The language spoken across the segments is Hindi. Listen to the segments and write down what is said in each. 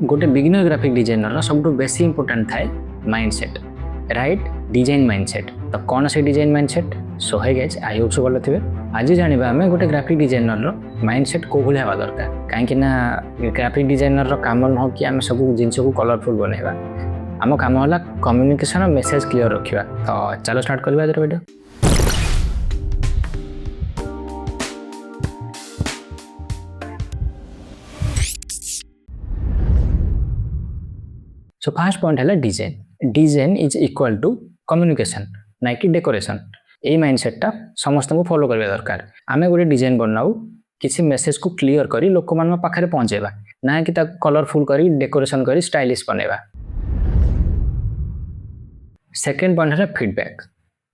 गोटे बिगिनर ग्राफिक डिजाइनर सब बेसी इंपोर्टेंट थाए माइंडसेट राइट डिजाइन माइंडसेट। तो कौन से डिजाइन माइंडसेट सो है गाइस आई होप सो भल थे। आज जाना आम गोटे ग्राफिक डिजाइनर माइंडसेट कौ भाई हवा दरकार कहीं ग्राफिक डिजाइनर काम नुह कि आम सब जिनस को कलरफुल बनवा आम कम है कम्युनिकेशन मेसेज क्लियर रखा। तो चलो स्टार्ट करवा आज वीडियो। सो फर्स्ट पॉइंट है design. Design is equal to communication ना कि डेकोरेशन। यही माइंडसेटा समस्त को फॉलो करवा दरकार। आम गोटे डिजाइन बनाऊ किसी मेसेज को क्लियर करी लोक मान पाखे पहुंचेबा ना कि कलरफुल करी डेकोरेशन करी स्टाइलिश बनवा। सेकेंड पॉइंट है फीडबैक।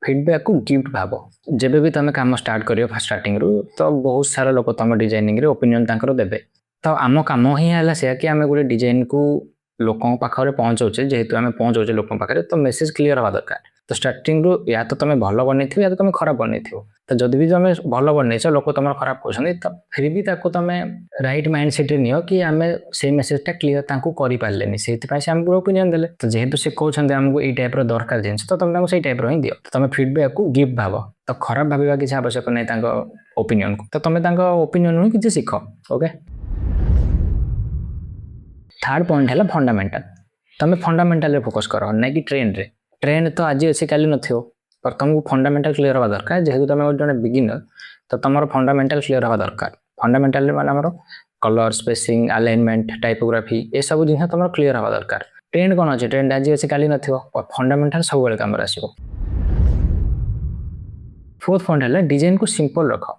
फीडबैक को गिफ्ट भाव। जब भी तुम काम स्टार्ट कर स्टार्टिंग रू तो बहुत सारा लोग तुम डिजाइनिंग ओपिनियन देवे। तो आम कम ही है से कि आम गोटे डिजाइन को लोकों पाखे पहुँचाऊे जेहेतु आम पहुँचाऊे लोक पाखे तो मेसेज क्लियर हवा दरकार। तो स्टार्टिंग रू या तो तुम भल बनई या तो तुम खराब बनई तो जब भी तुम भल बनईच लोक तुम खराब कहते तो फिर भी तुम राइट माइंड सेट नियो कि आम से मेसेजटा क्लियर करें से आमको ओपिनियन देले। तो जेहेतु से कहते आमको ये टाइप दरकार जिन तो तुम से टाइप ही दियो। तो तुम फीडबैक को गिफ्ट भाव। तो खराब भाव किसी आवश्यक नहीं ओपिनियन को। तो तुम ओपिनियन ही किसी शिख। ओके थर्ड पॉइंट है फंडामेंटल। तुम फंडामेंटल फोकस कर ना कि ट्रेंड तो आज अच्छे काली नथियो पर तुमको फंडामेंटल क्लियर हवा दरकार। जेहेतु तुम जड़े बिगिनर तो तुम फंडामेंटल क्लियर हवा दरकार। फंडामेंटल माने कलर स्पेसिंग अलाइनमेंट टाइपोग्राफी ये सब जिन तुम क्लियर हवा दरकार। ट्रेंड कौन अच्छे ट्रेंड आज अच्छे काली नथियो पर फंडामेंटल सब बेले काम आसो। फोर्थ पॉइंट है डिजाइन को सिंपल रख।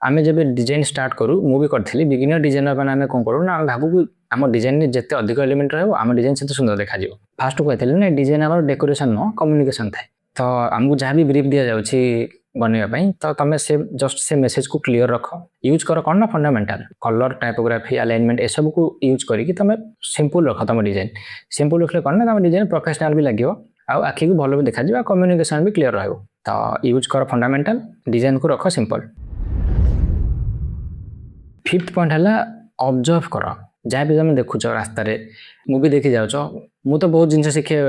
आम जब डिजाइन स्टार्ट करूँ मुझे करी बिगिनर डिजाइनर मैंने कौन करूँ ना भावु आम डिजाइन जिते अधिक एलिमेंट रहा आम डिजाइन से सुंदर देखा। फास्ट कहते ना डिजाइन आम डेकोरेशन नुह कम्युनिकेशन थाए। तो आमको जहाँ भी ब्रीफ दि जाऊँगी बनवाई तो तुम से जस्ट से मेसेज को क्लियर रख। यूज कर कौन ना फंडामेंटल कलर टाइपोग्राफी अलाइनमेंट ये सब को यूज करके तुम सिंपल रख। तुम डिजाइन सिंपल रखले कौन ना तुम डिजाइन प्रोफेशनल भी लगे आखि को भल भी देखा कम्युनिकेशन भी क्लियर रहा। तो यूज कर फंडामेंटल डिजाइन को रख सिंपल। फिफ्थ पॉइंट है ऑब्जर्व कर। जहाँ भी तुम देखुच रास्तार मूवी देखी जाऊँ मु तो बहुत जिन शिखे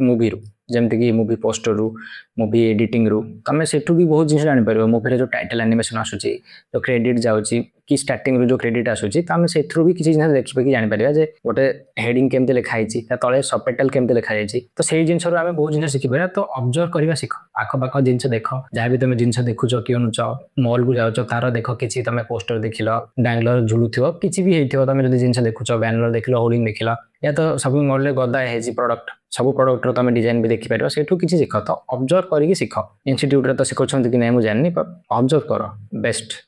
मूवी रू जमती कि मूवी पोस्टर रू मूवी एडिटिंग रू तुम से भी बहुत जिन जापर। मूवी जो टाइटल एनिमेशन आसूची जो क्रेडिट जाऊँगी कि स्टार्टिंग जो क्रेडिट आसूची तो आम से भी किसी जिन देखिए जापर जे गोटे हेडिंग केमती लिखाई तले सबटाइटल केमती लिखाई तो से जिन आम बहुत जिन शिखिपर। तो ऑब्जर्व करवा शिख आखपाख जिन देख जहाँ भी तुम जिन देखुच किनुच मॉल को जाऊँ तार देख कि तुम पोस्टर देख डायलॉग झुलुव कि भी होती तुम जो जिन देखुच बैनर देख होर्डिंग देख या तो शॉपिंग मॉल में गदा है प्रोडक्ट सब प्रोडक्ट तुम डिजाइन भी देखिपर से किसी शिख। तो ऑब्जर्व करके शिख। इंस्टीट्यूट तो शिखाउछन्ति कि नहीं मुझे जाननी पर ऑब्जर्व कर बेस्ट।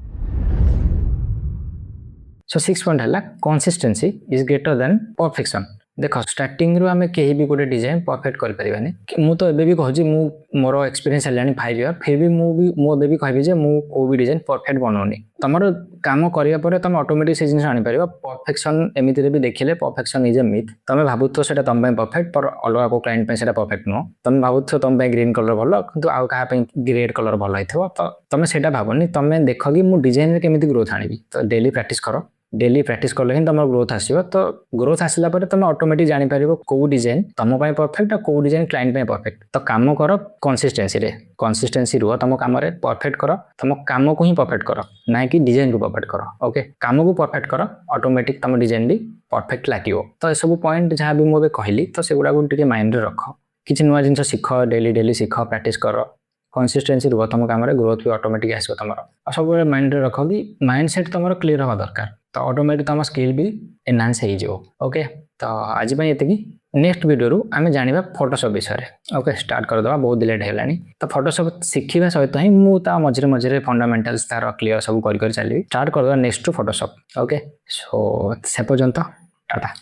सो सिक्स पॉइंट है consistency is greater than perfection. देख स्टार्टिंग रू आम कहीं भी गोटे डिजाइन परफेक्ट करें मु तो एबे भी कहूँ मोर एक्सपीरियंस है 5 ईयर फिर भी मुझे भी कहबी मु को भी डिजाइन परफेक्ट बनाऊनी। तुम काम करने तुम ऑटोमेटिक से जिन आनीपर परफेक्शन एमती भी देखिले परफेक्शन इज ए मिथ। तुम भावुथ से तुम परफेक्ट पर अलग को क्लाइंट से परफेक्ट नुह। तुम भावुथ तुम ग्रीन कलर भल कि आउ क्या ग्रेड कलर भल हो तो तुम से भावनी तुम देख कि मुझे डिजाइन में केमी ग्रोथ आनी। तो डेली प्रैक्टिस कर डेली प्रैक्टिस कले ही तुम ग्रोथ आसो। तो ग्रोथ आसला तुम ऑटोमेटिक जापर कौ डिजाइन तुम परफेक्ट और कौ डिजाइन क्लाइंट परफेक्ट। तो काम कर कंसिस्टेंसी रुह तुम कम परफेक्ट कर तुम काम को ही परफेक्ट कर ना कि डिजाइन को परफेक्ट कर। ओके काम को परफेक्ट कर ऑटोमेटिक तुम डिजाइन भी परफेक्ट लगे। तो ये सब पॉइंट जहाँ भी मुझे कहली तो से गुड़ा टे माइंड रख किसी नुआ जिन शिख डेली शिख प्रैक्टिस कर कंसिस्टेंसी रुह तुम काम ग्रोथ भी ऑटोमेटिक आसो। तुम सब माइंड रख कि माइंड सेट तुम क्लीयर हवा दरकार। तो ऑटोमेटिक तुम स्किल भी एनहांस हो। ओके तो आज ये नेक्स्ट वीडियो आम जाना फोटोशॉप विषय। ओके स्टार्ट करदे बहुत लेट है। तो फोटोशॉप शिखा सहित ही मुझे मझे मझे फंडामेंटल्स तार क्लियर सब कर चलिए स्टार्ट करदे next to Photoshop. Okay so से पर्यंत टाटा।